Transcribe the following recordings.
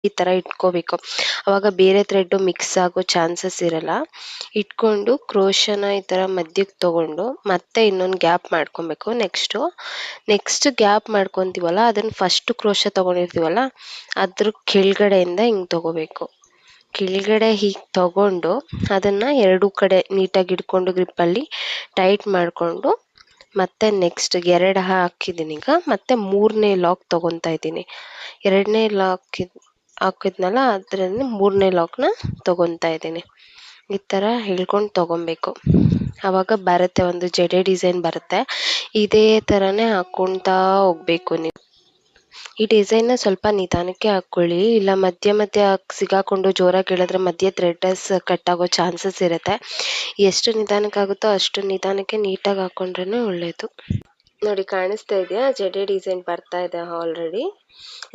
ಈ ಥರ ಇಟ್ಕೋಬೇಕು. ಅವಾಗ ಬೇರೆ ಥ್ರೆಡ್ಡು ಮಿಕ್ಸ್ ಆಗೋ ಚಾನ್ಸಸ್ ಇರಲ್ಲ. ಇಟ್ಕೊಂಡು ಕ್ರೋಶನ ಈ ಥರ ಮಧ್ಯಕ್ಕೆ ತಗೊಂಡು ಮತ್ತೆ ಇನ್ನೊಂದು ಗ್ಯಾಪ್ ಮಾಡ್ಕೊಬೇಕು. ನೆಕ್ಸ್ಟ್ ಗ್ಯಾಪ್ ಮಾಡ್ಕೊತೀವಲ್ಲ ಅದನ್ನು ಫಸ್ಟ್ ಕ್ರೋಶ ತಗೊಂಡಿರ್ತೀವಲ್ಲ ಅದ್ರ ಕೆಳಗಡೆಯಿಂದ ಹಿಂಗೆ ತಗೋಬೇಕು. ಕೆಳಗಡೆ ಹೀಗೆ ತಗೊಂಡು ಅದನ್ನು ಎರಡೂ ಕಡೆ ನೀಟಾಗಿ ಹಿಡ್ಕೊಂಡು ಗ್ರಿಪ್ಪಲ್ಲಿ ಟೈಟ್ ಮಾಡಿಕೊಂಡು ಮತ್ತೆ ನೆಕ್ಸ್ಟ್ 2 ಹಾಕಿದ್ದೀನಿ. ಈಗ ಮತ್ತೆ 3ನೇ ಲಾಕ್ ತಗೊತಾ ಇದ್ದೀನಿ. 2ನೇ ಲಾಕ್ ಹಾಕಿದ್ನಲ್ಲ ಅದರಲ್ಲಿ 3ನೇ ಲಾಕ್ನ ತಗೊತಾ ಇದ್ದೀನಿ. ಈ ಥರ ಹಿಡ್ಕೊಂಡು ತಗೊಬೇಕು. ಆವಾಗ ಬರುತ್ತೆ, ಒಂದು ಜಡೆ ಡಿಸೈನ್ ಬರುತ್ತೆ. ಇದೇ ಥರನೇ ಹಾಕ್ಕೊಳ್ತಾ ಹೋಗ್ಬೇಕು ನೀವು. ಈ ಡಿಸೈನ್ನ ಸ್ವಲ್ಪ ನಿಧಾನಕ್ಕೆ ಹಾಕ್ಕೊಳ್ಳಿ, ಇಲ್ಲ ಮಧ್ಯೆ ಸಿಗಾಕೊಂಡು ಜೋರಾಗಿ ಹೇಳಿದ್ರೆ ಮಧ್ಯೆ ಥ್ರೆಡ್ಸ್ ಕಟ್ ಆಗೋ ಚಾನ್ಸಸ್ ಇರುತ್ತೆ. ಎಷ್ಟು ನಿಧಾನಕ್ಕೆ ಆಗುತ್ತೋ ಅಷ್ಟು ನಿಧಾನಕ್ಕೆ ನೀಟಾಗಿ ಹಾಕ್ಕೊಂಡ್ರೆ ಒಳ್ಳೆಯದು. ನೋಡಿ, ಕಾಣಿಸ್ತಾ ಇದೆಯಾ? ಜಡೆ ಡಿಸೈನ್ ಬರ್ತಾ ಇದೆ ಆಲ್ರೆಡಿ.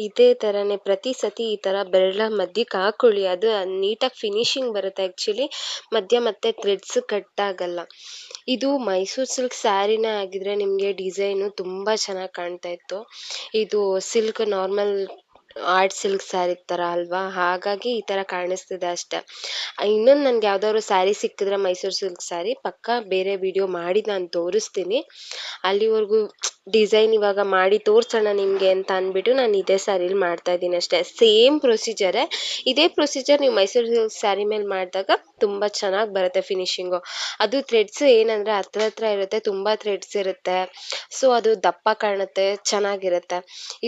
ಇದೇ ಥರನೇ ಪ್ರತಿ ಸತಿ ಈ ಥರ ಬೆರಳ ಮಧ್ಯಕ್ಕೆ ಹಾಕೊಳ್ಳಿ, ಅದು ನೀಟಾಗಿ ಫಿನಿಶಿಂಗ್ ಬರುತ್ತೆ. ಆ್ಯಕ್ಚುಲಿ ಮತ್ತೆ ಥ್ರೆಡ್ಸ್ ಕಟ್ ಆಗಲ್ಲ. ಇದು ಮೈಸೂರು ಸಿಲ್ಕ್ ಸ್ಯಾರಿನೇ ಆಗಿದ್ರೆ ನಿಮಗೆ ಡಿಸೈನು ತುಂಬ ಚೆನ್ನಾಗಿ ಕಾಣ್ತಾ ಇತ್ತು. ಇದು silk normal art silk sari ಥರ ಅಲ್ವಾ, ಹಾಗಾಗಿ ಈ ಥರ ಕಾಣಿಸ್ತಿದೆ ಅಷ್ಟೆ. ಇನ್ನೊಂದು ನನಗೆ ಯಾವ್ದಾದ್ರು ಸ್ಯಾರಿ ಸಿಕ್ಕಿದ್ರೆ ಮೈಸೂರು ಸಿಲ್ಕ್ ಸ್ಯಾರಿ ಪಕ್ಕ ಬೇರೆ ವಿಡಿಯೋ ಮಾಡಿ ನಾನು ತೋರಿಸ್ತೀನಿ. ಅಲ್ಲಿವರೆಗೂ ಡಿಸೈನ್ ಇವಾಗ ಮಾಡಿ ತೋರಿಸೋಣ ನಿಮಗೆ ಅಂತ ಅಂದ್ಬಿಟ್ಟು ನಾನು ಇದೇ ಸ್ಯಾರಿಲಿ ಮಾಡ್ತಾ ಇದ್ದೀನಿ ಅಷ್ಟೇ. ಸೇಮ್ ಪ್ರೊಸೀಜರೇ. ಇದೇ ಪ್ರೊಸೀಜರ್ ನೀವು ಮೈಸೂರು ಸಿಲ್ಕ್ ಸ್ಯಾರಿ ಮೇಲೆ ಮಾಡಿದಾಗ ತುಂಬ ಚೆನ್ನಾಗಿ ಬರುತ್ತೆ ಫಿನಿಶಿಂಗು. ಅದು ಥ್ರೆಡ್ಸ್ ಏನಂದರೆ ಹತ್ರ ಇರುತ್ತೆ, ತುಂಬ ಥ್ರೆಡ್ಸ್ ಇರುತ್ತೆ. ಸೊ ಅದು ದಪ್ಪ ಕಾಣುತ್ತೆ, ಚೆನ್ನಾಗಿರುತ್ತೆ.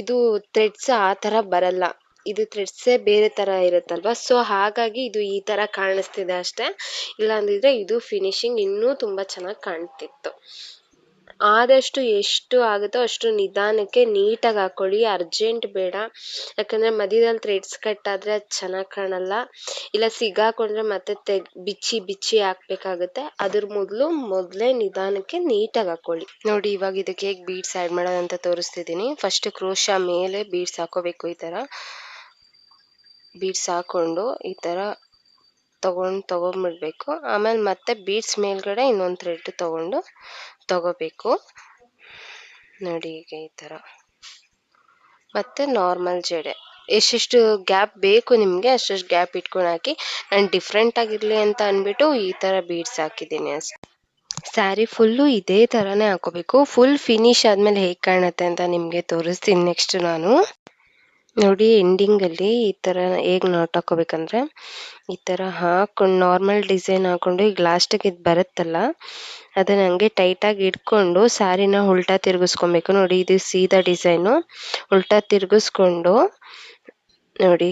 ಇದು ಥ್ರೆಡ್ಸ್ ಆ ಥರ ಬರಲ್ಲ. ಇದು ಥ್ರೆಡ್ಸೇ ಬೇರೆ ಥರ ಇರುತ್ತಲ್ವ, ಸೊ ಹಾಗಾಗಿ ಇದು ಈ ಥರ ಕಾಣಿಸ್ತಿದೆ ಅಷ್ಟೇ. ಇಲ್ಲಾಂದಿದ್ರೆ ಇದು ಫಿನಿಶಿಂಗ್ ಇನ್ನೂ ತುಂಬ ಚೆನ್ನಾಗಿ ಕಾಣ್ತಿತ್ತು. ಆದಷ್ಟು ಎಷ್ಟು ಆಗುತ್ತೋ ಅಷ್ಟು ನಿಧಾನಕ್ಕೆ ನೀಟಾಗಿ ಹಾಕ್ಕೊಳ್ಳಿ, ಅರ್ಜೆಂಟ್ ಬೇಡ. ಯಾಕಂದರೆ ಮಧ್ಯದಲ್ಲಿ ಥ್ರೆಡ್ಸ್ ಕಟ್ ಆದರೆ ಅದು ಚೆನ್ನಾಗಿ ಕಾಣಲ್ಲ, ಇಲ್ಲ ಸಿಗಾಕೊಂಡ್ರೆ ಮತ್ತೆ ಬಿಚ್ಚಿ ಹಾಕ್ಬೇಕಾಗುತ್ತೆ. ಅದ್ರ ಮೊದಲೇ ನಿಧಾನಕ್ಕೆ ನೀಟಾಗಿ ಹಾಕ್ಕೊಳ್ಳಿ. ನೋಡಿ, ಇವಾಗ ಇದಕ್ಕೆ ಹೇಗೆ ಬೀಡ್ಸ್ ಆ್ಯಡ್ ಮಾಡೋದಂತ ತೋರಿಸ್ತಿದ್ದೀನಿ. ಫಸ್ಟ್ ಕ್ರೋಶ ಮೇಲೆ ಬೀಡ್ಸ್ ಹಾಕೋಬೇಕು. ಈ ಥರ ಬೀಡ್ಸ್ ಹಾಕ್ಕೊಂಡು ಈ ಥರ ತಗೊಂಡ್ಬಿಡ್ಬೇಕು. ಆಮೇಲೆ ಮತ್ತೆ ಬೀಡ್ಸ್ ಮೇಲ್ಗಡೆ ಇನ್ನೊಂದು ಥ್ರೆಡ್ ತಗೋಬೇಕು. ನೋಡಿ, ಈಗ ಈ ಥರ ಮತ್ತೆ ನಾರ್ಮಲ್ ಜಡೆ ಎಷ್ಟೆಷ್ಟು ಗ್ಯಾಪ್ ಬೇಕು ನಿಮಗೆ ಅಷ್ಟೆಷ್ಟು ಗ್ಯಾಪ್ ಇಟ್ಕೊಂಡು ಹಾಕಿ. ನಾನು ಡಿಫ್ರೆಂಟ್ ಆಗಿರಲಿ ಅಂತ ಅಂದ್ಬಿಟ್ಟು ಈ ಥರ ಬೀಡ್ಸ್ ಹಾಕಿದ್ದೀನಿ ಅಷ್ಟೆ. ಸ್ಯಾರಿ ಫುಲ್ಲು ಇದೇ ಥರನೇ ಹಾಕೋಬೇಕು. ಫುಲ್ ಫಿನಿಶ್ ಆದಮೇಲೆ ಹೇಗೆ ಕಾಣುತ್ತೆ ಅಂತ ನಿಮಗೆ ತೋರಿಸ್ತೀನಿ ನೆಕ್ಸ್ಟ್ ನಾನು. ನೋಡಿ, ಎಂಡಿಂಗಲ್ಲಿ ಈ ಥರ ಹೇಗೆ ನಾಟ್ ಹಾಕೋಬೇಕಂದ್ರೆ ಈ ಥರ ಹಾಕೊಂಡು ನಾರ್ಮಲ್ ಡಿಸೈನ್ ಹಾಕ್ಕೊಂಡು ಈಗ ಲಾಸ್ಟಿಗೆ ಇದು ಬರುತ್ತಲ್ಲ ಅದನ್ನು ಹಂಗೆ ಟೈಟಾಗಿ ಇಟ್ಕೊಂಡು ಸ್ಯಾರಿನ ಉಲ್ಟಾ ತಿರುಗಿಸ್ಕೊಬೇಕು. ನೋಡಿ, ಇದು ಸೀದಾ ಡಿಸೈನು. ಉಲ್ಟಾ ತಿರುಗಿಸ್ಕೊಂಡು ನೋಡಿ